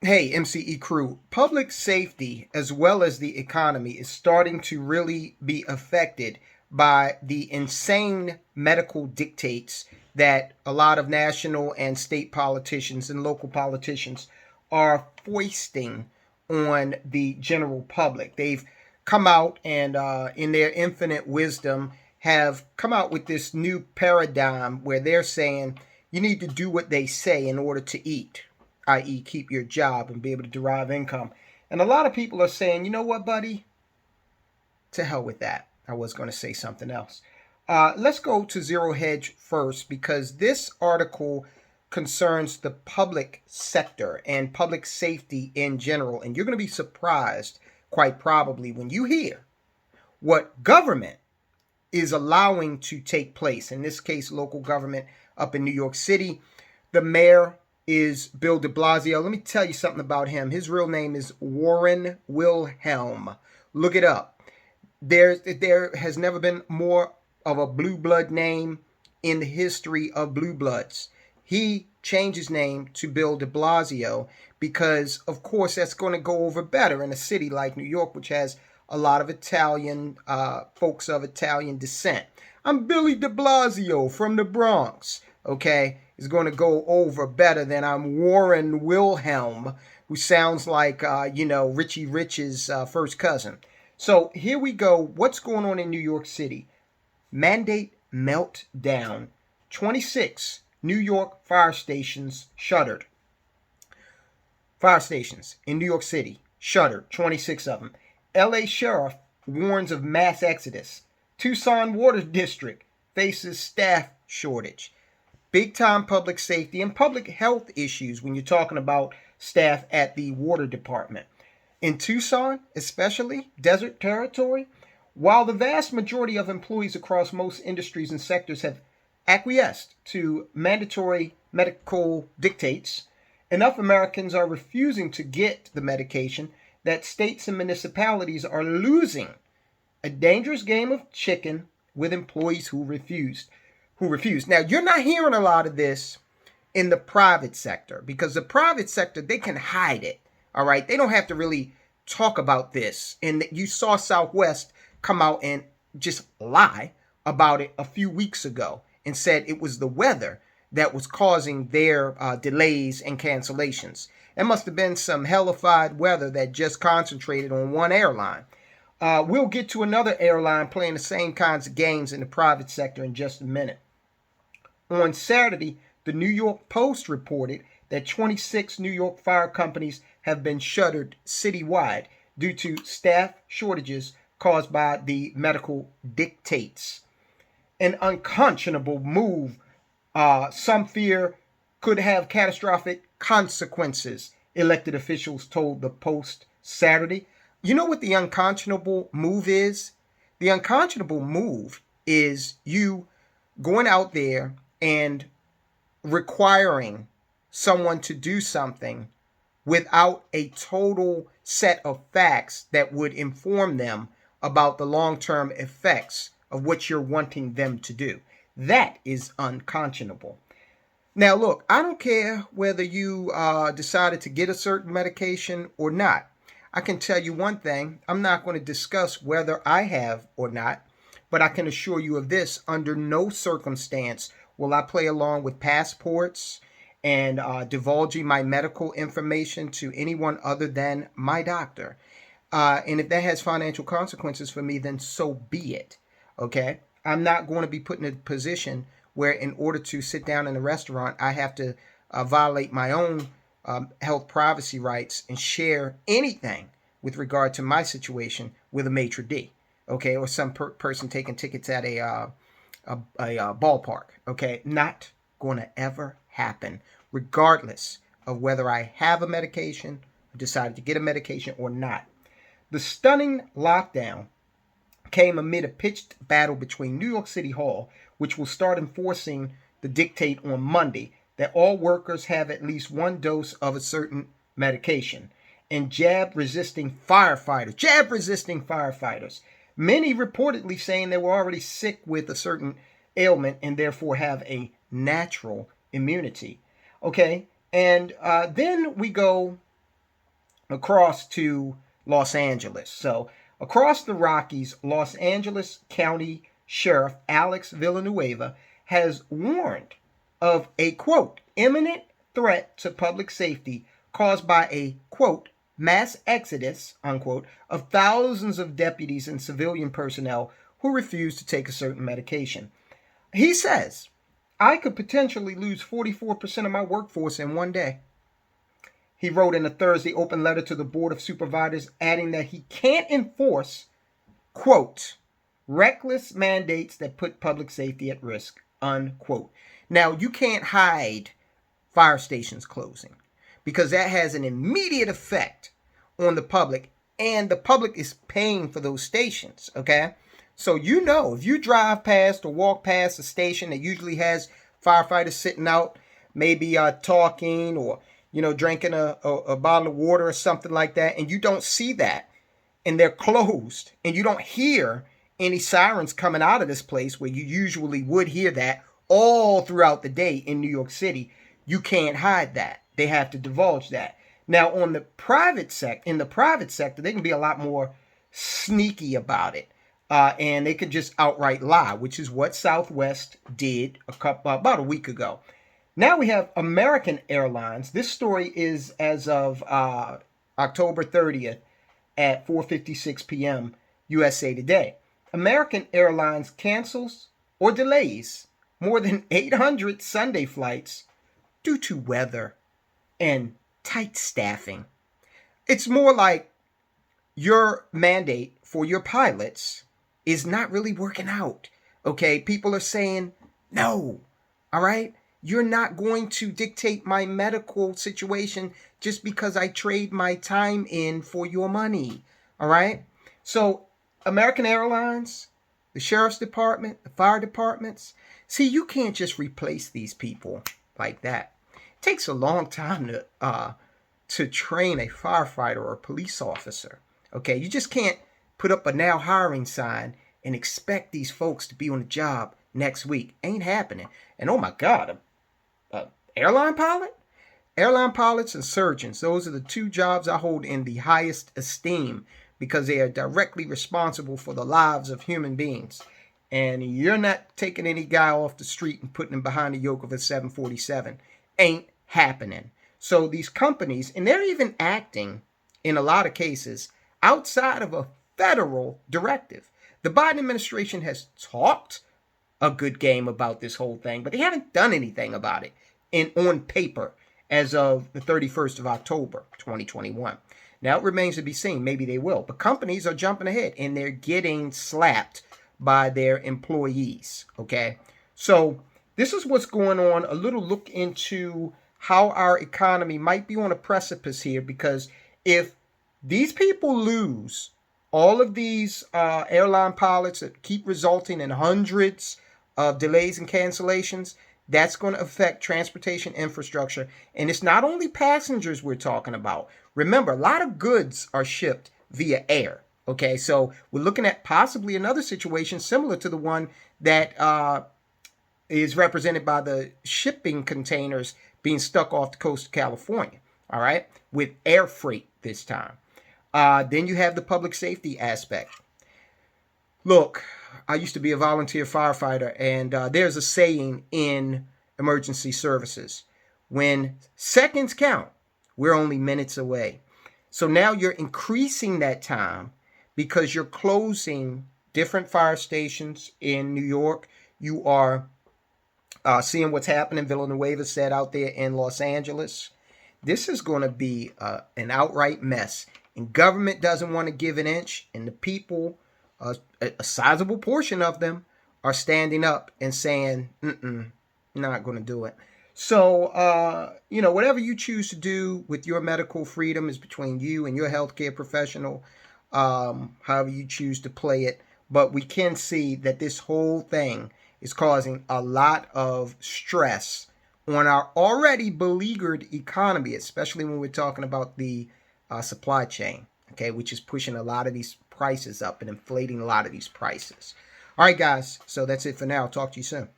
Hey, MCE crew, public safety as well as the economy is starting to really be affected by the insane medical dictates that a lot of national and state politicians and local politicians are foisting on the general public. They've come out and, in their infinite wisdom, have come out with this new paradigm where they're saying you need to do what they say in order to eat, i.e., keep your job and be able to derive income. And a lot of people are saying, you know what, buddy? To hell with that. I was going to say something else. Let's go to Zero Hedge first because this article concerns the public sector and public safety in general. And you're going to be surprised, quite probably, when you hear what government is allowing to take place. In this case, local government up in New York City. The mayor is Bill de Blasio. Let me tell you something about him. His real name is Warren Wilhelm. Look it up. There has never been more of a blue blood name in the history of blue bloods. He changed his name to Bill de Blasio because, of course, that's going to go over better in a city like New York, which has a lot of Italian folks of Italian descent. I'm Billy de Blasio from the Bronx. Okay, is going to go over better than I'm Warren Wilhelm, who sounds like, Richie Rich's first cousin. So here we go. What's going on in New York City? Mandate meltdown. 26 New York fire stations shuttered. Fire stations in New York City shuttered, 26 of them. LA Sheriff warns of mass exodus. Tucson Water District faces staff shortage. Big time public safety and public health issues when you're talking about staff at the water department. In Tucson, especially desert territory, while the vast majority of employees across most industries and sectors have acquiesced to mandatory medical dictates, enough Americans are refusing to get the medication that states and municipalities are losing a dangerous game of chicken with employees who refuse. Now, you're not hearing a lot of this in the private sector because the private sector, they can hide it. All right. They don't have to really talk about this. And you saw Southwest come out and just lie about it a few weeks ago and said it was the weather that was causing their delays and cancellations. It must have been some hellified weather that just concentrated on one airline. We'll get to another airline playing the same kinds of games in the private sector in just a minute. On Saturday, the New York Post reported that 26 New York fire companies have been shuttered citywide due to staff shortages caused by the medical dictates. An unconscionable move, some fear could have catastrophic consequences, elected officials told the Post Saturday. You know what the unconscionable move is? The unconscionable move is you going out there and requiring someone to do something without a total set of facts that would inform them about the long-term effects of what you're wanting them to do. That is unconscionable. Now, look, I don't care whether you decided to get a certain medication or not. I can tell you one thing. I'm not going to discuss whether I have or not, but I can assure you of this. Under no circumstance will I play along with passports and divulging my medical information to anyone other than my doctor. And if that has financial consequences for me, then so be it. Okay? I'm not going to be put in a position where in order to sit down in a restaurant, I have to violate my own health privacy rights and share anything with regard to my situation with a maitre d', okay, or some person taking tickets at a ballpark, okay? Not going to ever happen, regardless of whether I have a medication, decided to get a medication or not. The stunning lockdown came amid a pitched battle between New York City Hall, which will start enforcing the dictate on Monday that all workers have at least one dose of a certain medication, and jab-resisting firefighters. Many reportedly saying they were already sick with a certain ailment and therefore have a natural immunity. Okay, and then we go across to Los Angeles. So across the Rockies, Los Angeles County Sheriff Alex Villanueva has warned of a, quote, imminent threat to public safety caused by a, quote, mass exodus, unquote, of thousands of deputies and civilian personnel who refuse to take a certain medication. He says, I could potentially lose 44% of my workforce in one day. He wrote in a Thursday open letter to the Board of Supervisors, adding that he can't enforce, quote, reckless mandates that put public safety at risk, unquote. Now, you can't hide fire stations closing because that has an immediate effect on the public, and the public is paying for those stations, okay? So you know, if you drive past or walk past a station that usually has firefighters sitting out, maybe talking or drinking a bottle of water or something like that, and you don't see that, and they're closed, and you don't hear any sirens coming out of this place where you usually would hear that all throughout the day in New York City, you can't hide that. They have to divulge that. Now, in the private sector, they can be a lot more sneaky about it, and they could just outright lie, which is what Southwest did about a week ago. Now we have American Airlines. This story is as of October 30th at 4:56 p.m. USA Today. American Airlines cancels or delays more than 800 Sunday flights due to weather and tight staffing. It's more like your mandate for your pilots is not really working out. Okay, people are saying no. All right, you're not going to dictate my medical situation just because I trade my time in for your money. All right, so American Airlines, the sheriff's department, the fire departments, see, you can't just replace these people like that. It takes a long time to train a firefighter or a police officer. Okay, you just can't put up a now hiring sign and expect these folks to be on the job next week. Ain't happening. And oh my God, airline pilot? Airline pilots and surgeons, those are the two jobs I hold in the highest esteem because they are directly responsible for the lives of human beings. And you're not taking any guy off the street and putting him behind the yoke of a 747. Ain't happening. So these companies, and they're even acting in a lot of cases outside of a federal directive. The Biden administration has talked a good game about this whole thing, but they haven't done anything about it on paper as of the 31st of October, 2021. Now it remains to be seen. Maybe they will. But companies are jumping ahead and they're getting slapped by their employees. Okay. So this is what's going on. A little look into how our economy might be on a precipice here, because if these people lose all of these airline pilots that keep resulting in hundreds of delays and cancellations, that's going to affect transportation infrastructure. And it's not only passengers we're talking about. Remember, a lot of goods are shipped via air. Okay, so we're looking at possibly another situation similar to the one that is represented by the shipping containers being stuck off the coast of California. All right, with air freight this time. Then you have the public safety aspect. Look, I used to be a volunteer firefighter, and there's a saying in emergency services: when seconds count, we're only minutes away. So now you're increasing that time because you're closing different fire stations in New York. You are seeing what's happening, Villanueva said, out there in Los Angeles. This is going to be an outright mess. And government doesn't want to give an inch, and the people, a sizable portion of them, are standing up and saying, not going to do it. So, whatever you choose to do with your medical freedom is between you and your healthcare professional, however you choose to play it. But we can see that this whole thing is causing a lot of stress on our already beleaguered economy, especially when we're talking about the supply chain, okay, which is pushing a lot of these prices up and inflating a lot of these prices. All right, guys, so that's it for now. I'll talk to you soon.